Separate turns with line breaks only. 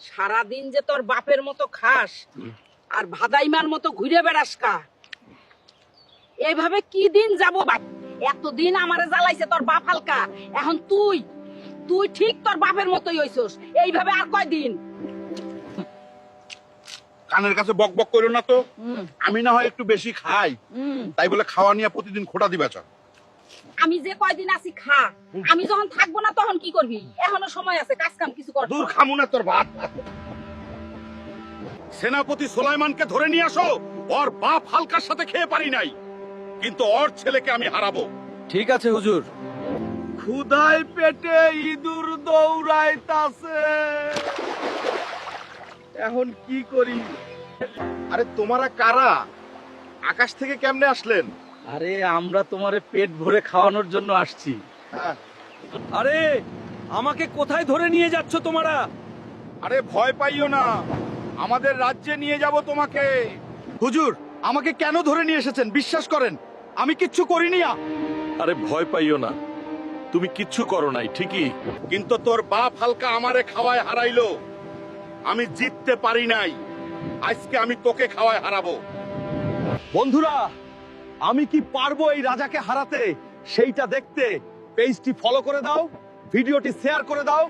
সারাদিন যে তোর বাপের মতো খাস আর ভাদাইমার মতো ঘুরে বেড়াস কা, এইভাবে কি দিন যাব ভাই? এতদিন আমারে জ্বালাইছে তোর বাপ হালকা, এখন তুই তুই ঠিক তোর বাপের মতোই হইছস। এইভাবে আর কয়দিন?
কানের কাছে বক বক করো না তো। আমি না হয় একটু বেশি খাই, তাই বলে খাওয়া নিয়ে প্রতিদিন খোটা দিবা চাও?
আমি যে কয়দিন আছি খা, আমি যখন থাকবো না তখন কি করবি? এখনো সময় আছে, কাজ কাম কিছু কর।
দূর, খামু না তোর ভাত। সেনাপতি সুলাইমানকে ধরে নিয়ে আসো। ওর বাপ হালকার সাথে খেয়ে পারি নাই, কিন্তু ওর ছেলেকে আমি হারাবো।
ঠিক আছে হুজুর।
ক্ষুধায় পেটে ইঁদুর দৌড়াইতাছে, এখন কি করি?
আরে তোমারা কারা? আকাশ থেকে কেমনে আসলেন?
আরে আমরা তোমারে পেট ভরে খাওয়ানোর জন্য আসছি। আরে আমাকে কোথায় ধরে নিয়ে যাচ্ছ তোমরা?
আরে ভয় পাইও না, আমাদের রাজ্যে নিয়ে যাব তোমাকে।
হুজুর, আমাকে কেন ধরে নিয়ে এসেছেন? বিশ্বাস করেন, আমি কিচ্ছু করিনি।
আরে ভয় পাইও না, তুমি কিচ্ছু করো নাই ঠিকই,
কিন্তু তোর বাপ হালকা আমারে খাওয়ায় হারাইলো, আমি জিততে পারি নাই। আজকে আমি তোকে খাওয়ায় হারাবো।
বন্ধুরা, আমি কি পারবো এই রাজাকে হারাতে সেইটা দেখতে পেজটি ফলো করে দাও, ভিডিওটি শেয়ার করে দাও।